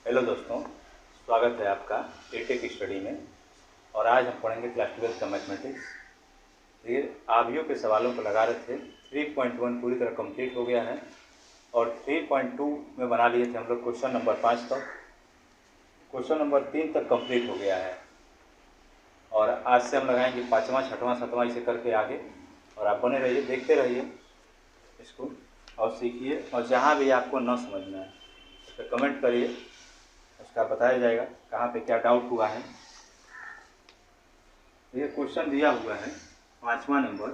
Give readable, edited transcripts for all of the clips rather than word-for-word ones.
Hello दोस्तों, स्वागत है आपका एटेक स्टडी में। और आज हम पढ़ेंगे क्लास 12 का मैथमेटिक्स। ये आवियों के सवालों को लगा रहे थे। 3.1 पूरी तरह कंप्लीट हो गया है और 3.2 में बना लिए थे हम लोग क्वेश्चन नंबर 5 तक। क्वेश्चन नंबर 3 तक कंप्लीट हो गया है और आज से हम लगाएंगे 5वां, 6वां, 7वां इसे करके आगे। और आप बने रहिए, देखते रहिए इसको और सीखिए। और जहाँ भी आपको न समझना है तो कमेंट करिए, उसका बताया जाएगा कहाँ पे क्या डाउट हुआ है। ये क्वेश्चन दिया हुआ है 5वां नंबर।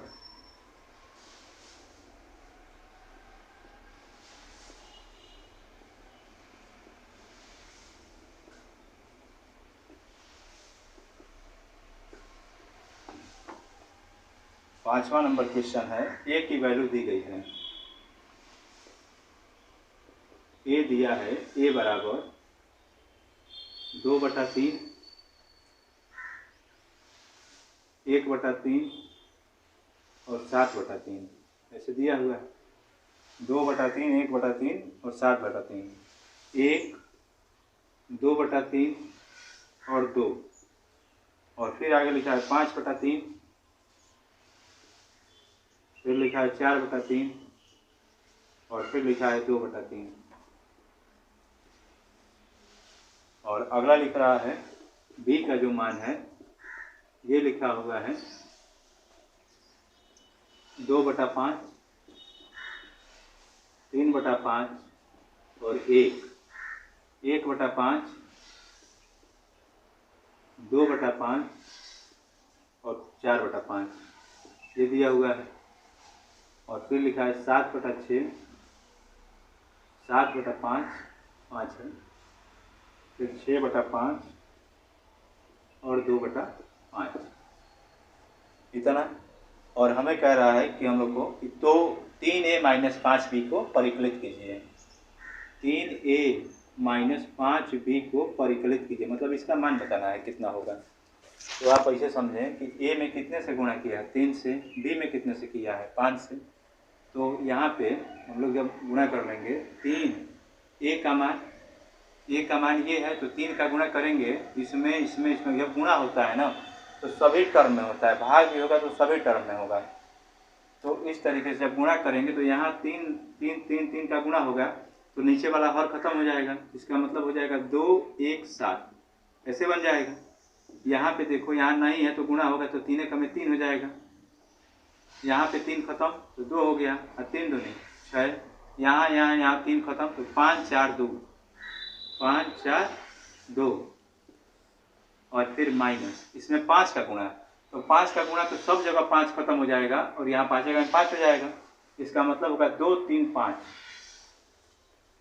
पांचवा नंबर क्वेश्चन है, ए की वैल्यू दी गई है। ए दिया है, ए बराबर 2/3, 1/3 और 7/3 ऐसे दिया हुआ है। 2/3, 1/3 और 7/3। 1, 2/3 और 2, और फिर आगे लिखा है 5/3, फिर लिखा है 4/3 और फिर लिखा है 2/3। और अगला लिख रहा है बी का जो मान है, ये लिखा हुआ है 2/5, 3/5 और 1/5, 2/5 और 4/5 ये दिया हुआ है। और फिर लिखा है 7/6, 7/5, 5 है, फिर 6/5 और 2/5 इतना। और हमें कह रहा है कि हम लोग को कि तो 3a - 5b को परिकलित कीजिए। 3a - 5b को परिकलित कीजिए, मतलब इसका मान बताना है कितना होगा। तो आप ऐसे समझें कि a में कितने से गुणा किया है, 3 से, b में कितने से किया है, 5 से। तो यहाँ पे हम लोग जब गुणा कर लेंगे 3, a का मान ये है तो 3 का गुणा करेंगे, इसमें जब गुणा होता है ना तो सभी टर्म में होता है, भाग भी होगा तो सभी टर्म में होगा। तो इस तरीके से जब गुणा करेंगे तो यहाँ 3 का गुणा होगा तो नीचे वाला हर खत्म हो जाएगा। इसका मतलब हो जाएगा 2, 1, 7 ऐसे बन जाएगा। यहाँ पे देखो, यहाँ नहीं है तो गुणा होगा तो 3 का में 3 हो जाएगा। यहाँ पे 3 खत्म तो 2 हो गया और 3 दूनी 6। यहाँ 3 खत्म तो 5, 4, 2, 5, 4, 2 और फिर माइनस, इसमें 5 का गुणा, तो 5 का गुणा तो सब जगह 5 खत्म हो जाएगा और यहाँ 5 जगह 5 हो जाएगा। इसका मतलब होगा 2, 3, 5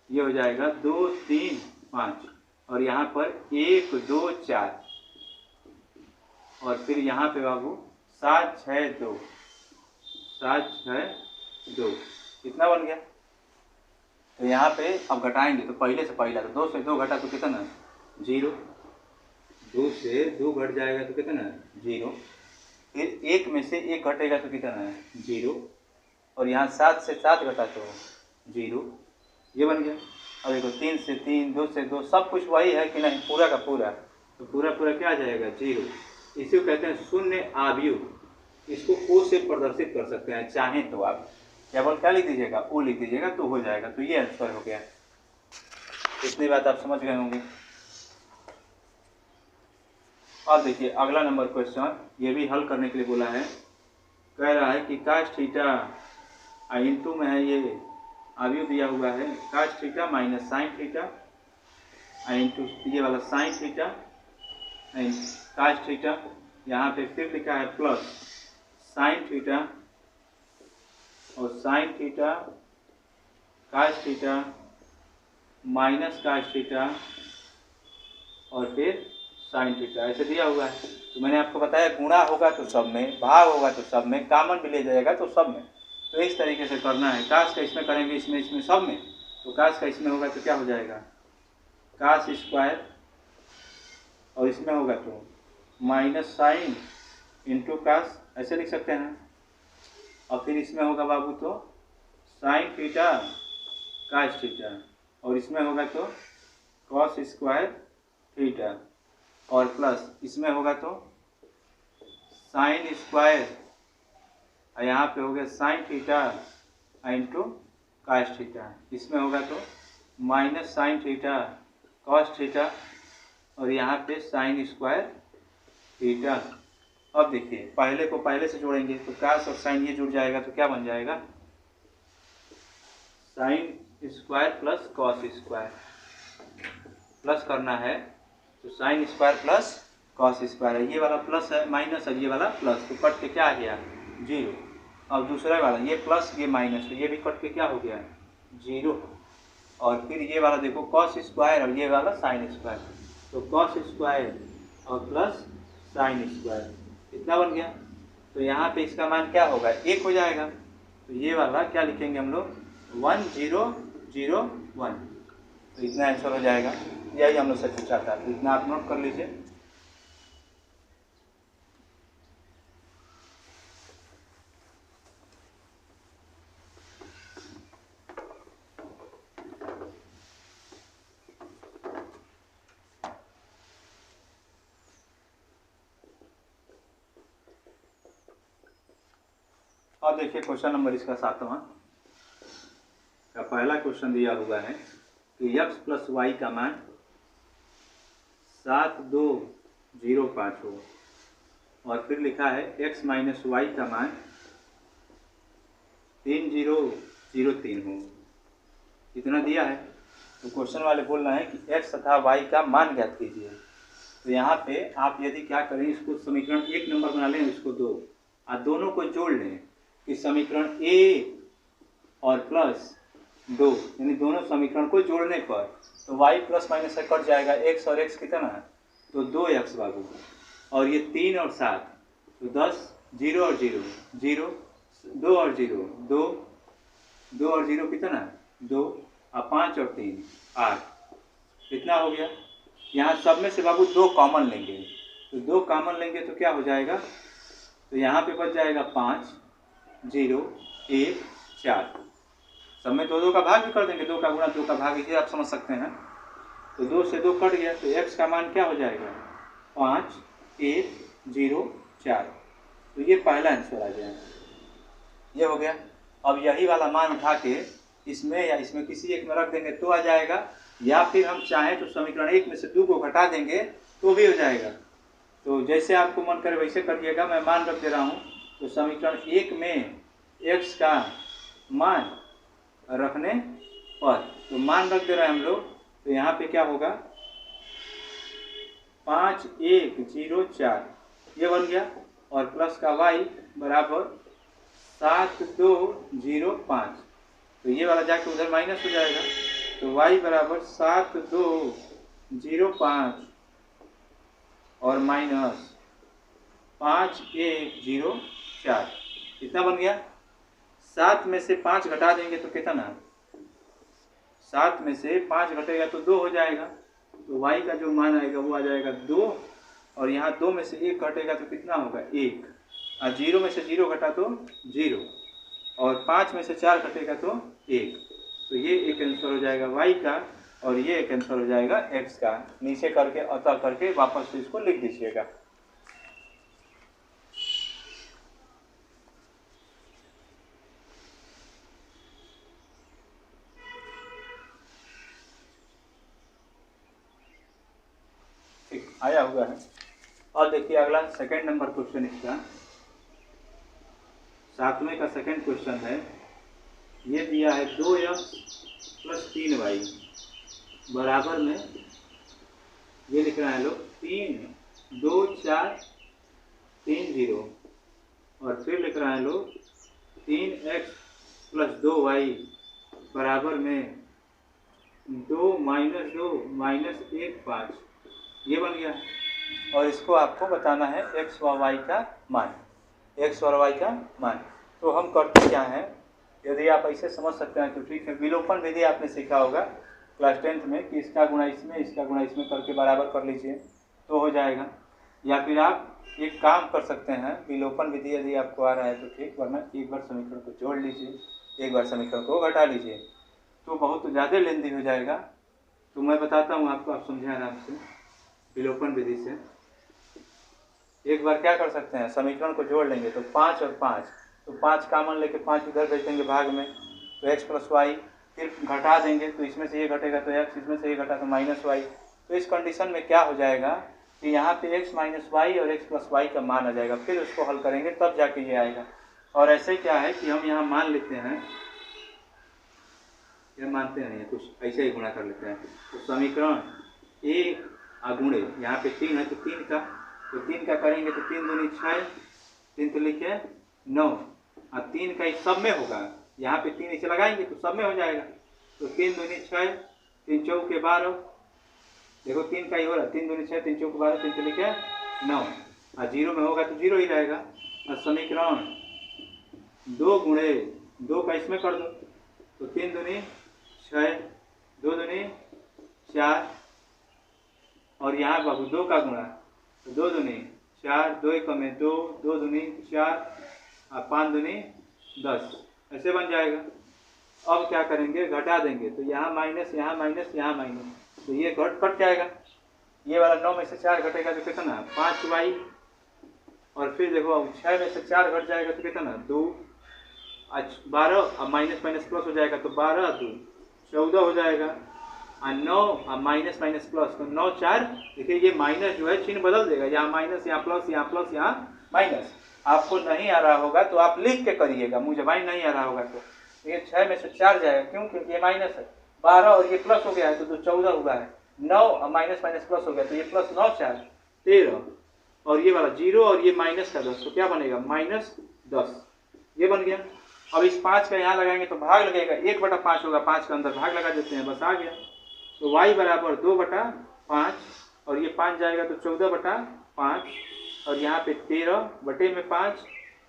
ये हो जाएगा 2, 3, 5 और यहाँ पर 1, 2, 4 और फिर यहाँ पे बाबू 7, 6, 2, 7, 6, 2 कितना बन गया। तो यहाँ पे अब घटाएंगे तो पहले से पहला, तो 2 से 2 घटा तो कितना, 0। 2 से 2 घट जाएगा तो कितना है, 0। फिर 1 में से 1 घटेगा तो कितना है, 0। और यहाँ 7 से 7 घटा तो 0, ये बन गया। और देखो 3 से 3, 2 से 2 सब कुछ वही है कि नहीं, पूरा का पूरा, तो पूरा क्या आ जाएगा, 0। इसी को कहते हैं शून्य आव्यूह। इसको ओ से प्रदर्शित कर सकते हैं चाहें तो आप केवल क्या लिख दीजिएगा, ओ लिख दीजिएगा तो हो जाएगा। तो ये आंसर हो गया। इतनी बात आप समझ गए होंगे। अब देखिए अगला नंबर क्वेश्चन, ये भी हल करने के लिए बोला है। कह रहा है कि cos थीटा इंटू में है, ये अवयव दिया हुआ है cos theta minus sine theta into ये वाला साइन थीटा cos थीटा, यहाँ पे फिर लिखा है प्लस साइन थीटा और sine theta cos theta minus cos theta और फिर साइन थीटा ऐसे दिया हुआ है। तो मैंने आपको बताया गुणा होगा तो सब में, भाग होगा तो सब में, कॉमन भी ले जाएगा तो सब में। तो इस तरीके से करना है। काश का इसमें करेंगे, इसमें सब में, तो काश का इसमें होगा तो क्या हो जाएगा, काश स्क्वायर, और इसमें होगा तो माइनस साइन इंटू काश ऐसे लिख सकते हैं। और फिर इसमें होगा बाबू तो साइन थीटा काश थीटा, और इसमें होगा तो कॉस स्क्वायर थीटा और प्लस इसमें होगा तो साइन स्क्वायर और यहाँ पे हो गया sine theta into cos theta. इसमें होगा तो minus sine theta cos theta और यहाँ पे साइन स्क्वायर थीटा। अब देखिए पहले को पहले से जोड़ेंगे तो कॉस और साइन ये जुड़ जाएगा तो क्या बन जाएगा, sine square plus cos square. Plus करना है तो sine square plus cos square है, ये वाला प्लस है माइनस है, ये वाला प्लस, तो कट के क्या आ गया 0। अब दूसरा वाला ये प्लस ये माइनस, तो ये भी कट के क्या हो गया 0। और फिर ये वाला देखो कॉस स्क्वायर और ये वाला साइन स्क्वायर, तो कॉस स्क्वायर और प्लस साइन स्क्वायर कितना बन गया। तो यहाँ पे इसका मान क्या होगा 1 हो जाएगा, तो ये वाला क्या लिखेंगे हम लोग 1001, तो इतना आंसर हो जाएगा। यही हम लोग से पूछा था, तो इतना आप नोट कर लीजिए। अब देखिए क्वेश्चन नंबर इसका 7वां का पहला क्वेश्चन दिया हुआ है कि x प्लस वाई का मान 7205 हो और फिर लिखा है x माइनस वाई का मान 3003 हो। इतना दिया है तो क्वेश्चन वाले बोल रहे हैं कि x तथा y का मान ज्ञात कीजिए। तो यहाँ पे आप यदि क्या करें, इसको समीकरण 1 नंबर बना लें, इसको 2 और दोनों को जोड़ लें कि समीकरण a और प्लस 2 यानी दोनों समीकरण को जोड़ने पर तो y प्लस माइनस से कट जाएगा, x और x कितना है तो 2x बाबू, और ये 3 और 7 तो 10, 0 और 0 0, 2 और 0 2, 2 और 0 कितना है 2 और 5 और 3 8, कितना हो गया। यहाँ सब में से बाबू 2 कॉमन लेंगे, तो 2 कॉमन लेंगे तो क्या हो जाएगा, तो यहाँ पे बच जाएगा 5 0 1 4, सब में 2 का भाग भी कर देंगे, 2 का गुणा 2 का भाग, इसे आप समझ सकते हैं। तो 2 से 2 कट गया तो x का मान क्या हो जाएगा 5 1 0 4, तो ये पहला आंसर आ गया, ये हो गया। अब यही वाला मान उठा के इसमें या इसमें किसी एक में रख देंगे तो आ जाएगा, या फिर हम चाहें तो समीकरण 1 में से 2 को घटा देंगे तो भी हो जाएगा। तो जैसे आपको मन करे वैसे करिएगा, मैं मान रख दे रहा हूँ। तो समीकरण 1 में x का मान रखने पर, तो मान रख दे रहे हैं हम लोग, तो यहाँ पे क्या होगा 5 1 0 4 ये बन गया, और प्लस का y बराबर 7 2 0 5, तो ये वाला जाके उधर माइनस हो जाएगा, तो y बराबर 7 2 0 5 और माइनस 5 1 0 4, कितना बन गया। 7 में से 5 घटा देंगे तो कितना, 7 में से 5 घटेगा तो 2 हो जाएगा, तो y का जो मान आएगा वो आ जाएगा 2, और यहाँ 2 में से 1 घटेगा तो कितना होगा 1, और 0 में से 0 घटा तो 0, और 5 में से 4 घटेगा तो 1, तो ये एक आंसर हो जाएगा y का, और ये एक आंसर हो जाएगा x का। नीचे करके अतः करके वापस से इसको लिख दीजिएगा। ठीक आया हुआ है। और देखिए अगला सेकंड नंबर क्वेश्चन, इसका 7वें का सेकंड क्वेश्चन है। ये दिया है 2x प्लस 3y बराबर में, ये लिख रहे हैं लोग 3 2 4 3 0, और फिर लिख रहे हैं लोग 3x प्लस 2y बराबर में 2 माइनस 2 माइनस 1 5, ये बन गया। और इसको आपको बताना है x और y का मान, x और y का मान। तो हम करते क्या हैं, यदि आप ऐसे समझ सकते हैं तो ठीक है। विलोपन विधि आपने सीखा होगा क्लास 10th में कि इसका गुणा इसमें इसका गुणा इसमें करके बराबर कर लीजिए तो हो जाएगा। या फिर आप एक काम कर सकते हैं, विलोपन विधि यदि आपको आ रहा है तो ठीक, वरना एक बार समीकरण को जोड़ लीजिए, एक बार समीकरण को घटा लीजिए, तो बहुत ज़्यादा लेंदी हो जाएगा। तो मैं बताता हूँ आपको, आप समझें आराम से विलोपन विधि से। एक बार क्या कर सकते हैं, समीकरण को जोड़ लेंगे तो 5 और 5, तो 5 कामन लेके 5 इधर भेज देंगे भाग में, तो x प्लस वाई, फिर घटा देंगे तो इसमें से ये घटेगा तो x, इसमें से ये घटा तो माइनस वाई। तो इस कंडीशन में क्या हो जाएगा कि यहाँ पे x माइनस वाई और x प्लस वाई का मान आ जाएगा, फिर उसको हल करेंगे तब जाके ये आएगा। और ऐसे क्या है कि हम यहाँ मान लेते हैं, यह मानते हैं कुछ ऐसे ही गुणा कर लेते हैं। तो समीकरण एक गुणे यहाँ पे 3 है तो 3 का, तो 3 का करेंगे तो 3 दूनी 6, 3 तो लिखे 9, और 3 का इस सब में होगा, यहाँ पे 3 इसे लगाएंगे तो सब में हो जाएगा। तो 3 दूनी 6, 3 चौके 12, देखो 3 का ही हो रहा है, 3 दूनी 6, 3 चौके 12, 3 तो लिखे 9, और 0 में होगा तो 0 ही रहेगा। और समीकरण 2 गुणे 2 का इसमें कर दो, तो 3 दूनी 6, 2 दूनी 4, और यहाँ बाबू 2 का गुणा, तो 2 दूनी 4, 2 एक में 2, 2 दूनी 4, और 5 दूनी 10, ऐसे बन जाएगा। अब क्या करेंगे, घटा देंगे, तो यहाँ माइनस, यहाँ माइनस, यहाँ माइनस, तो ये कट जाएगा। ये वाला 9 में से 4 घटेगा तो कितना 5 वाई, और फिर देखो अब 6 में से 4 घट जाएगा तो कितना 2, 12, अब माइनस माइनस प्लस हो जाएगा तो 12 2 14 हो जाएगा, और 9 और माइनस माइनस प्लस, तो 9 4, देखिए ये माइनस जो है चिन्ह बदल देगा, यहाँ माइनस, यहाँ प्लस, यहाँ प्लस, यहाँ माइनस। आपको नहीं आ रहा होगा तो आप लिख के करिएगा, मुझे भाई नहीं आ रहा होगा तो ये 6 में से 4 जाएगा, क्यों, क्योंकि ये माइनस है, 12 और ये प्लस हो गया है तो 14 हुआ है, 9 और माइनस माइनस प्लस हो गया तो ये प्लस 9 4 13, और ये वाला 0 और ये माइनस का 10, तो क्या बनेगा -10, ये बन गया। अब इस 5 का यहाँ लगाएंगे तो भाग लगेगा, 1/5 होगा, 5 के अंदर भाग लगा देते हैं, बस आ गया। तो y बराबर 2/5, और ये 5 जाएगा तो 14/5, और यहाँ पे 13/5,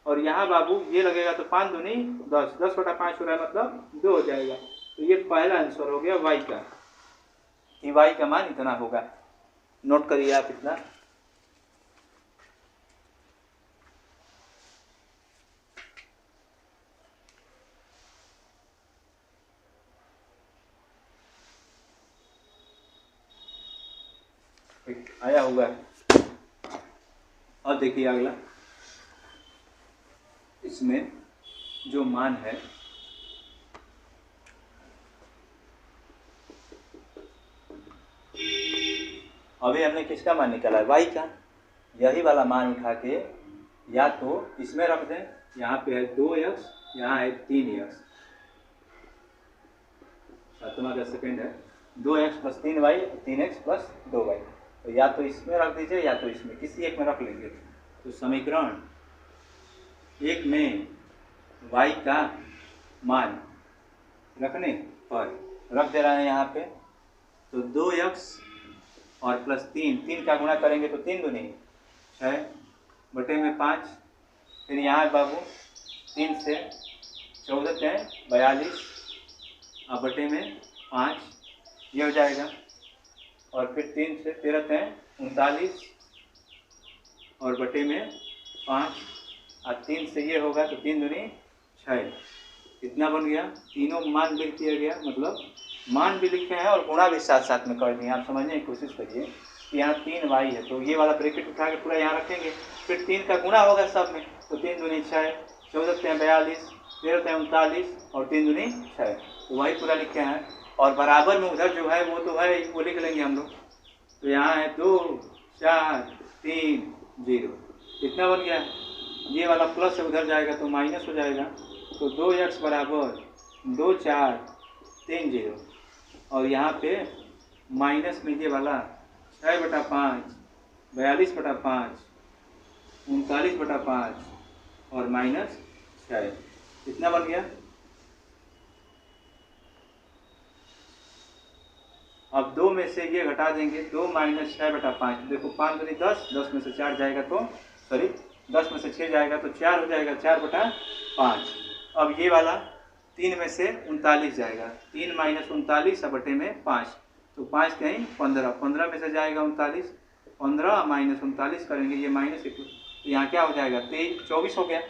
और यहाँ बाबू ये लगेगा तो 5 दूनी 10, 10/5 हो रहा है, मतलब 2 हो जाएगा। तो ये पहला आंसर हो गया y का, कि y का मान इतना होगा। नोट करिए आप इतना। आया होगा। अब देखिए अगला, इसमें जो मान है अभी हमने किसका मान निकाला है, y का। यही वाला मान उठा के या तो इसमें रख दें, यहाँ पे है 2x, यहाँ है 3x, 7वां का सेकेंड है 2x + 3y, 3x + 2y, तो या तो इसमें रख दीजिए या तो इसमें, किसी एक में रख लेंगे। तो समीकरण एक में y का मान रखने पर रख दे रहा है यहाँ पे, तो 2x और +3, 3 का गुणा करेंगे तो 3 दूनी 6/5, फिर यहाँ बाबू 3 से 14 है 42, और बटे में 5 ये हो जाएगा, और फिर 3 से 13 है 39, और बटे में 5, और 3 से ये होगा तो 3 दूनी 6, इतना बन गया। तीनों मान लिख दिया गया, मतलब मान भी लिखे हैं और गुणा भी साथ साथ में कर दिए। आप समझने की कोशिश करिए कि यहाँ 3y है तो ये वाला ब्रैकेट उठा के पूरा यहाँ रखेंगे, फिर 3 का गुणा होगा सब में, तो 3 दूनी 6, 14 से 42, 13 से 39, और 3 दूनी 6, तो वही पूरा लिखे हैं। और बराबर में उधर जो है वो तो है, वो लिख लेंगे हम लोग। तो यहाँ है 2 4 3 0, इतना बन गया। ये वाला प्लस है उधर जाएगा तो माइनस हो जाएगा, तो 2x बराबर 2 4 3 0, और यहाँ पे माइनस में ये वाला 6/5, 42/5, 39/5 और -6, इतना बन गया। अब 2 में से ये घटा देंगे, 2 - 6/5, देखो 5 दूनी 10, 10 में से 4 जाएगा तो सॉरी 10 में से 6 जाएगा तो 4 हो जाएगा, 4/5। अब ये वाला 3 में से 39 जाएगा, 3 - 39 बटे में 5, तो 5 कहीं 15, 15 में से जाएगा 39, 15 - 39 करेंगे, ये माइनस, तो यहाँ क्या हो जाएगा 23 24 हो गया।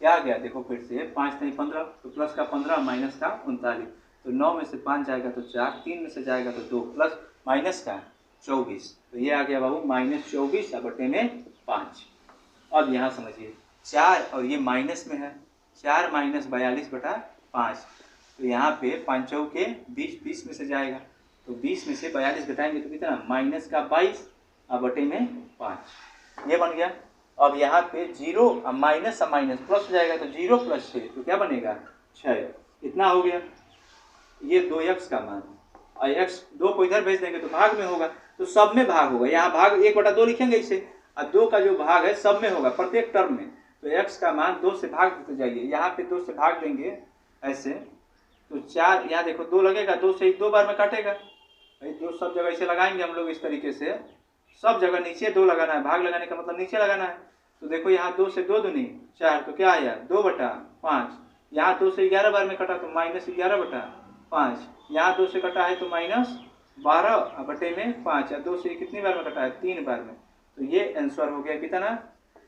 क्या आ गया देखो फिर से, 5 नहीं 15, तो प्लस का 15 माइनस का 39, तो 9 में से 5 जाएगा तो 4, 3 में से जाएगा तो 2, प्लस माइनस का 24, तो ये आ गया बाबू -24/5। अब यहाँ समझिए 4 और ये माइनस में है, 4 माइनस 42/5, तो यहाँ पे 5 चौके 20, 20 में से जाएगा, तो 20 में से 42 घटाएंगे तो कितना -22/5, ये बन गया। अब यहाँ पे 0 अब माइनस प्लस हो जाएगा, तो 0 + 6 तो क्या बनेगा 6, इतना हो गया। ये 2x का मान, और x 2 को इधर भेज देंगे तो भाग में होगा, तो सब में भाग होगा, यहाँ भाग 1/2 लिखेंगे इसे, और 2 का जो भाग है सब में होगा प्रत्येक टर्म में, तो x का मान 2 से भाग देते जाइए, यहाँ पे 2 से भाग देंगे ऐसे, तो 4 यहाँ देखो 2 लगेगा, 2 से 2 बार में काटेगा भाई, 2 सब जगह इसे लगाएंगे हम लोग इस तरीके से, सब जगह नीचे 2 लगाना है, भाग लगाने का मतलब नीचे लगाना है, तो देखो यहाँ 2 से 2 दूनी 4, तो क्या आया 2/5, यहाँ 2 से 11 बार में कटा तो -11/5, यहाँ 2 से कटा है तो -12/5, या 2 से कितनी बार में कटा है 3 बार में, तो ये आंसर हो गया कितना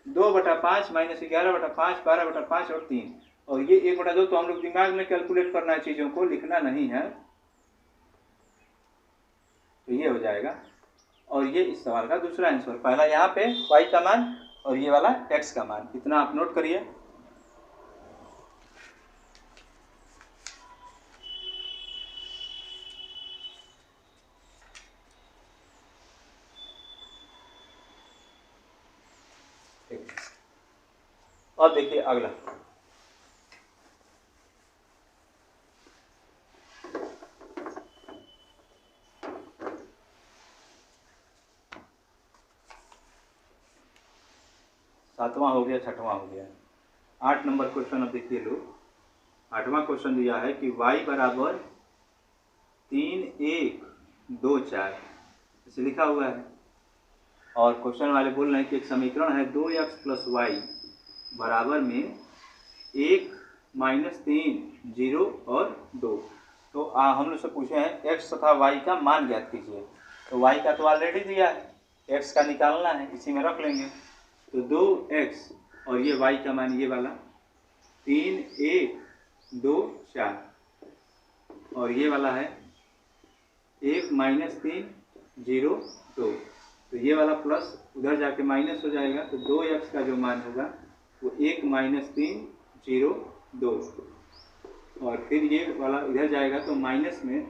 2/5 -11/5 12/5 और 3, और ये 1/2 तो हम लोग दिमाग में कैलकुलेट करना है, चीज़ों को लिखना नहीं है, तो ये हो जाएगा। और ये इस सवाल का दूसरा आंसर, पहला यहाँ पे y का मान और ये वाला x का मान, इतना आप नोट करिए। और देखिए अगला, सातवां हो गया, छठवां हो गया, 8 नंबर क्वेश्चन। अब देखिए लोग, 8वां क्वेश्चन दिया है कि y = 3 1 2 4, इसे लिखा हुआ है, और क्वेश्चन वाले बोल रहे हैं कि एक समीकरण है 2x + y बराबर में 1 - 3 0 और 2, तो हम लोग से पूछे हैं x तथा y का मान ज्ञात कीजिए, तो y का तो ऑलरेडी दिया है, x का निकालना है, इसी में रख लेंगे, तो 2x और ये y का मान ये वाला 3 1 2 4, और ये वाला है 1 - 3 0 2, तो ये वाला प्लस उधर जाके माइनस हो जाएगा, तो 2x का जो मान होगा वो 1 - 3 0 2, और फिर ये वाला इधर जाएगा तो माइनस में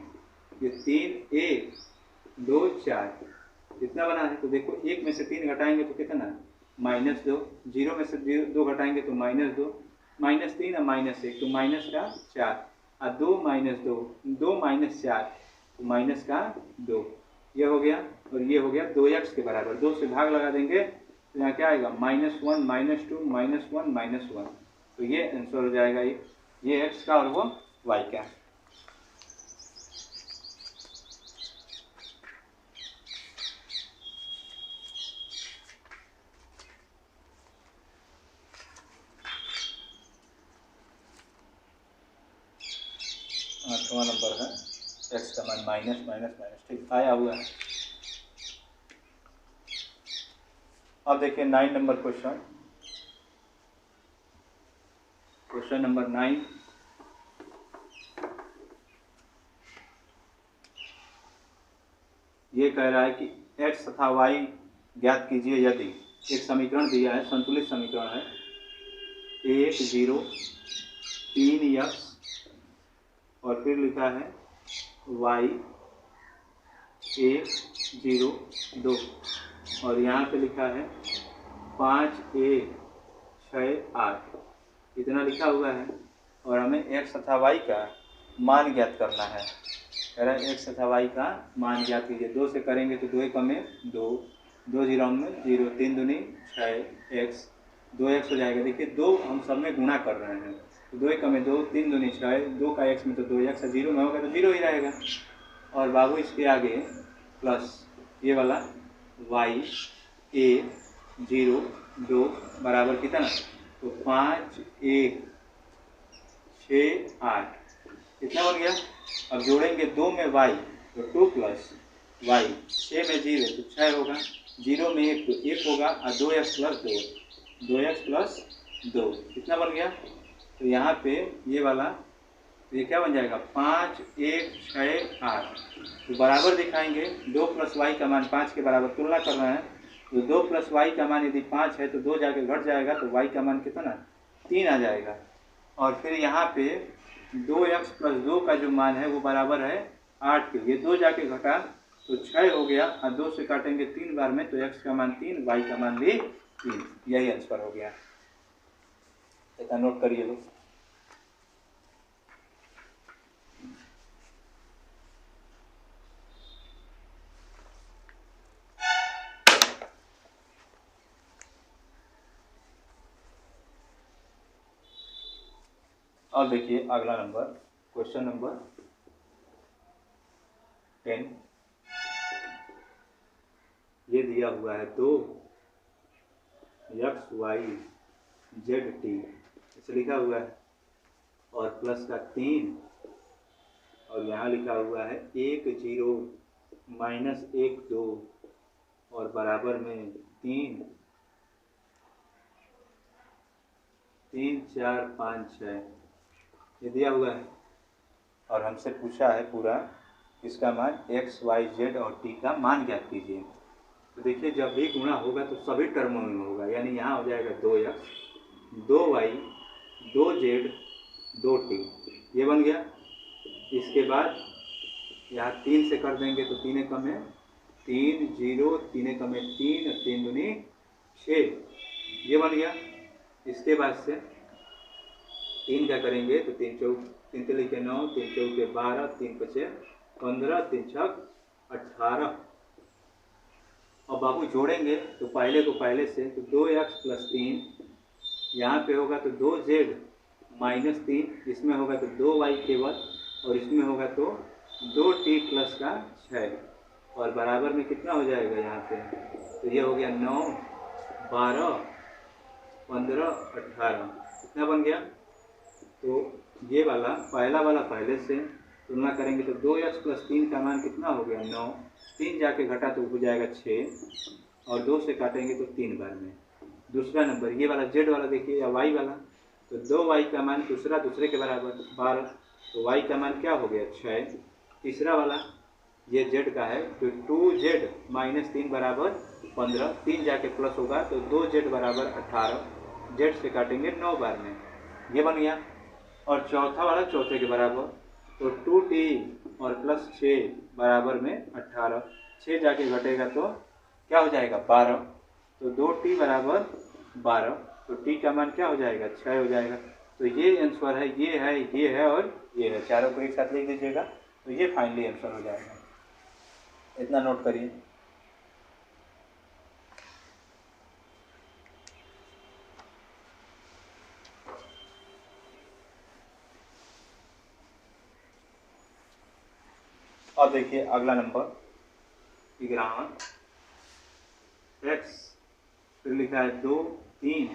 ये 3 1 2 4, कितना बना है, तो देखो 1 में से 3 घटाएंगे तो कितना -2, 0 में से 2 घटाएंगे तो -2, -3 और -1 तो माइनस का 4, और 2 - 2 2 - 4 तो माइनस का 2, ये हो गया, और ये हो गया 2x के बराबर, 2 से भाग लगा देंगे तो यहाँ क्या आएगा -1 -2 -1 -1, तो ये आंसर हो जाएगा ये x का और वो y का। आठवां नंबर है, x का मान -, ठीक आया हुआ है। अब देखिए 9 नंबर क्वेश्चन, क्वेश्चन नंबर 9, ये कह रहा है कि x तथा y ज्ञात कीजिए यदि, एक समीकरण दिया है, संतुलित समीकरण है, 1 0 3x और फिर लिखा है y 1 0 2, और यहाँ पे लिखा है 5 1 6 8, इतना लिखा हुआ है, और हमें x तथा y का मान ज्ञात करना है, कह रहा है x तथा y का मान ज्ञात कीजिए, 2 से करेंगे तो 2 कम 2 2 0 में 0 3 दूनी 6 x 2x हो जाएगा, देखिए 2 हम सब में गुणा कर रहे हैं, तो 2 कम 2 3 दूनी 6, 2 का x में तो 2x, 0 में होगा तो 0 ही रहेगा, और बाबू इसके आगे प्लस ये वाला y 1 0 2 बराबर कितना, तो 5 1 6 8, कितना बन गया। अब जोड़ेंगे 2 में y तो 2 + y, 6 में 0 तो 6 होगा, 0 में 1 तो 1 होगा, और 2x + 2 कितना बन गया, तो यहाँ पे ये वाला तो ये क्या बन जाएगा 5 1 6 8। तो बराबर दिखाएंगे 2 + y का मान 5 के बराबर तुलना कर रहे हैं। तो 2 + y का मान यदि 5 है तो 2 जाके घट जाएगा तो y का मान कितना 3 आ जाएगा। और फिर यहाँ पे 2x + 2 का जो मान है वो बराबर है 8 के। ये 2 जाके घटा तो 6 हो गया और 2 से काटेंगे 3 बार में तो x का मान 3 y का मान भी 3। यही आंसर हो गया। इतना नोट करिए लोग। और देखिए अगला नंबर, क्वेश्चन नंबर 10। ये दिया हुआ है 2 x y z t इसे लिखा हुआ है और प्लस का 3 और यहाँ लिखा हुआ है 1 0 माइनस 1 2 और बराबर में 3 3 4 5 6 ये दिया हुआ है। और हमसे पूछा है पूरा इसका मान x y z और t का मान ज्ञात कीजिए। तो देखिए जब भी गुणा होगा तो सभी टर्मों में होगा, यानी यहाँ हो जाएगा 2x 2y 2z 2t ये बन गया। इसके बाद यहाँ 3 से कर देंगे तो 3 कम है 3 0 3 कम है 3 3 दूनी 6 ये बन गया। इसके बाद से 3 क्या करेंगे तो 3 चौक 3 3 लिखे 9 3 चौके 12 3 5 15 3 6 18। और बाबू जोड़ेंगे तो पहले को पहले से तो 2x + 3 यहाँ पे होगा तो 2z माइनस 3 इसमें होगा तो 2y केवल और इसमें होगा तो 2t + का 6 और बराबर में कितना हो जाएगा यहाँ पे तो ये हो गया 9 12 15 18 कितना बन गया। तो ये वाला पहला वाला पहले से तुलना करेंगे तो 2x + 3 का मान कितना हो गया 9 3 जाके घटा तो हो जाएगा 6 और 2 से काटेंगे तो 3 बार में। दूसरा नंबर ये वाला z वाला देखिए या y वाला तो 2y का मान दूसरे के बराबर 12 तो y का मान क्या हो गया 6। तीसरा वाला ये z का है तो 2z - 3 बराबर 15 3 जाके प्लस होगा तो 2z बराबर 18 z से काटेंगे 9 बार में ये बन गया। और चौथा वाला चौथे के बराबर तो 2t और प्लस 6 बराबर में 18 6 जाके घटेगा तो क्या हो जाएगा 12 तो 2t बराबर 12 तो t का मान क्या हो जाएगा 6 हो जाएगा। तो ये आंसर है ये है और ये है, चारों को एक साथ लिख दीजिएगा तो ये फाइनली आंसर हो जाएगा। इतना नोट करिए। और देखिए अगला नंबर 11 x फिर लिखा है 2 3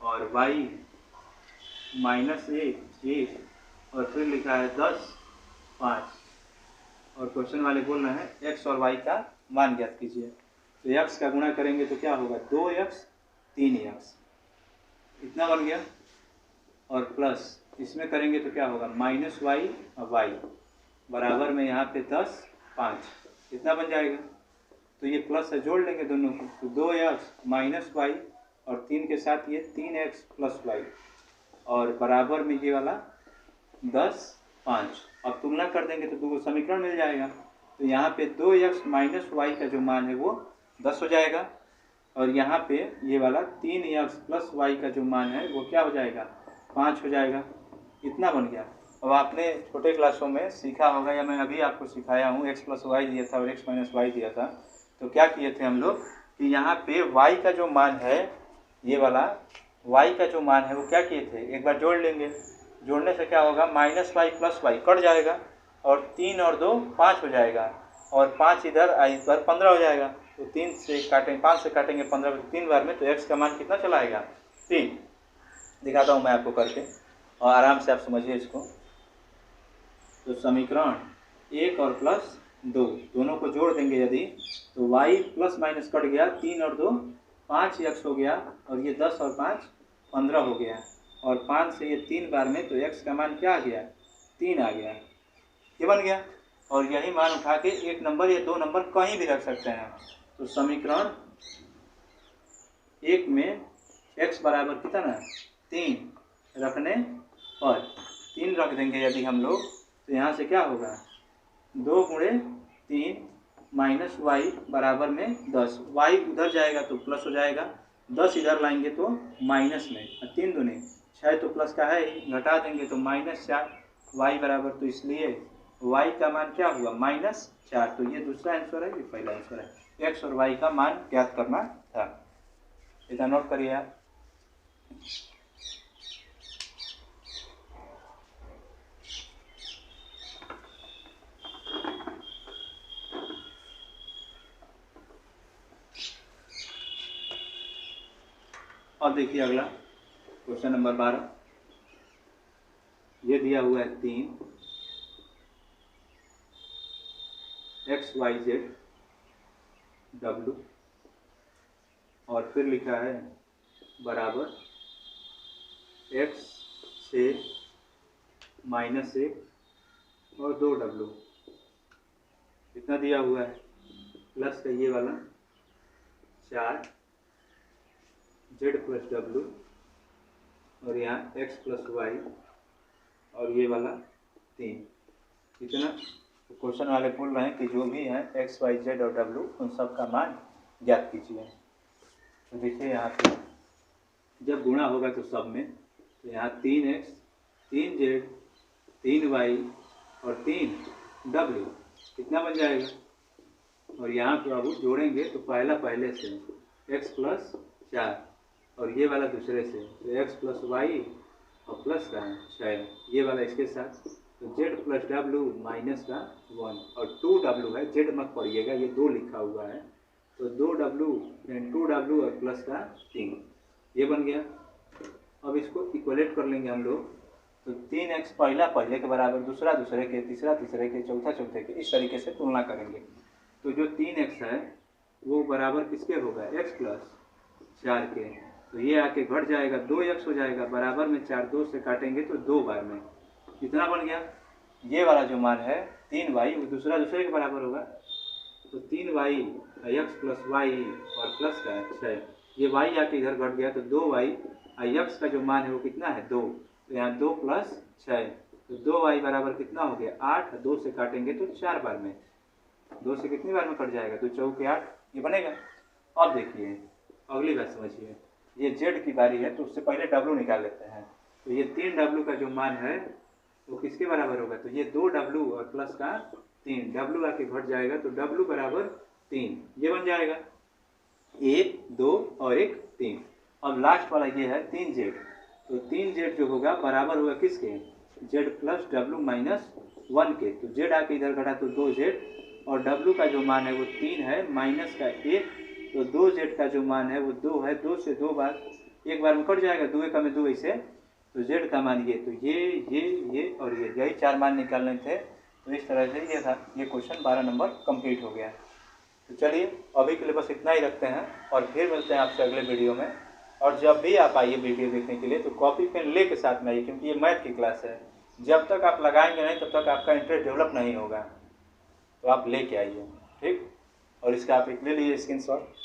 और y -1 1 और फिर लिखा है 10 5 और क्वेश्चन वाले बोल रहे हैं x और y का मान ज्ञात कीजिए। तो x का गुणा करेंगे तो क्या होगा 2x 3x इतना बन गया और प्लस इसमें करेंगे तो क्या होगा -y और y बराबर में यहाँ पे 10 5 इतना बन जाएगा। तो ये प्लस से जोड़ लेंगे दोनों को तो 2x - y और 3 के साथ ये 3x + y और बराबर में ये वाला 10 5। अब तुलना कर देंगे तो दो समीकरण मिल जाएगा। तो यहाँ पे 2x - y का जो मान है वो 10 हो जाएगा और यहाँ पे ये वाला 3x + y का जो मान है वो क्या हो जाएगा 5 हो जाएगा। इतना बन गया। अब आपने छोटे क्लासों में सीखा होगा या मैं अभी आपको सिखाया हूँ x + y दिया था और x - y दिया था तो क्या किए थे हम लोग कि यहाँ पे y का जो मान है ये वाला y का जो मान है वो क्या किए थे एक बार जोड़ लेंगे। जोड़ने से क्या होगा -y + y कट जाएगा और 3 और 2 5 हो जाएगा और 5 इधर इस बार 15 हो जाएगा। तो 3 से काटेंगे 5 से काटेंगे 15 3 बार में तो x का मान कितना चला आएगा 3। दिखाता हूँ मैं आपको करके और आराम से आप समझिए इसको। तो समीकरण 1 और +2 दोनों को जोड़ देंगे यदि तो y ± कट गया 3 और 2 5x हो गया और ये 10 और 5 15 हो गया और 5 से ये 3 बार में, तो x का मान क्या आ गया, 3 आ गया, ये बन गया। और यही मान उठा के 1 नंबर या 2 नंबर कहीं भी रख सकते हैं। तो समीकरण 1 में x बराबर कितना है, 3 रखने पर 3 रख देंगे यदि हम लोग, तो यहाँ से क्या होगा, 2 गुणे 3 माइनस वाई बराबर में 10। वाई उधर जाएगा तो प्लस हो जाएगा, 10 इधर लाएंगे तो माइनस में, 3 दूनी 6 तो प्लस का है ही, घटा देंगे तो -4 वाई बराबर, तो इसलिए वाई का मान क्या हुआ, -4। तो ये दूसरा आंसर है, ये पहला आंसर है। एक्स और वाई का मान ज्ञात करना था। इतना नोट करिए आप। और देखिए अगला क्वेश्चन नंबर 12, ये दिया हुआ है 3 XYZ W और फिर लिखा है बराबर x से -1 और 2W, इतना दिया हुआ है, प्लस का ये वाला 4 Z प्लस W और यहाँ x प्लस वाई और ये वाला 3, इतना। तो क्वेश्चन वाले बोल रहे हैं कि जो भी है x, y, z और w उन सब का मान ज्ञात कीजिए। तो देखिए यहाँ पे जब गुणा होगा तो सब में, तो यहाँ 3x 3z 3y और 3w कितना बन जाएगा। और यहाँ पे अब जोड़ेंगे तो पहला पहले से x प्लस 4 और ये वाला दूसरे से, तो x प्लस वाई और प्लस का 6, ये वाला इसके साथ, तो z प्लस w माइनस का 1 और 2w है, z मत पढ़िएगा, ये 2 लिखा हुआ है, तो 2w 2w और प्लस का 3, ये बन गया। अब इसको इक्वलेट कर लेंगे हम लोग, तो 3x पहला पहले के बराबर, दूसरा दूसरे के, तीसरा तीसरे के, चौथा चौथे के, इस तरीके से तुलना करेंगे। तो जो 3x है वो बराबर किसके होगा, x प्लस 4 के, तो ये आके घट जाएगा, 2x हो जाएगा, बराबर में 4 2 से काटेंगे तो 2 बार में कितना बन गया। ये वाला जो मान है 3y वो दूसरा दूसरे के बराबर होगा, तो 3y x प्लस वाई और प्लस का 6, ये y आके इधर घट गया, तो 2y x का जो मान है वो कितना है 2, तो यहाँ 2 प्लस 6, तो 2y बराबर कितना हो गया 8, 2 से काटेंगे तो 4 बार में, 2 से कितनी बार में कट जाएगा, तो 4 के 8, ये बनेगा। अब देखिए अगली बात समझिए, ये z की बारी है, तो उससे पहले w निकाल लेते हैं। तो ये 3w का जो मान है वो किसके बराबर होगा, तो ये 2w और प्लस का 3, w आके घट जाएगा, तो w बराबर 3, ये बन जाएगा 1 2 और 1 3। अब लास्ट वाला ये है 3z, तो 3z जो होगा बराबर होगा किसके, z प्लस w माइनस 1 के, तो z आके इधर घटा तो 2z और w का जो मान है वो 3 है, माइनस का 1, तो 2z का जो मान है वो 2 है, 2 से 2 बार, एक बार में कट जाएगा, 2 का में 2 ऐसे, तो z का मान ये, तो ये और ये, यही 4 मान निकालने थे। तो इस तरह से ये था, ये क्वेश्चन 12 नंबर कंप्लीट हो गया। तो चलिए अभी के लिए बस इतना ही रखते हैं और फिर मिलते हैं आपसे अगले वीडियो में। और जब भी आप आइए वीडियो देखने के लिए तो कॉपी पेन ले के साथ में आइए, क्योंकि ये मैथ की क्लास है, जब तक आप लगाएंगे नहीं तब तक आपका इंटरेस्ट डेवलप नहीं होगा, तो आप लेके आइए, ठीक। और इसका आप एक ले लीजिए स्क्रीनशॉट।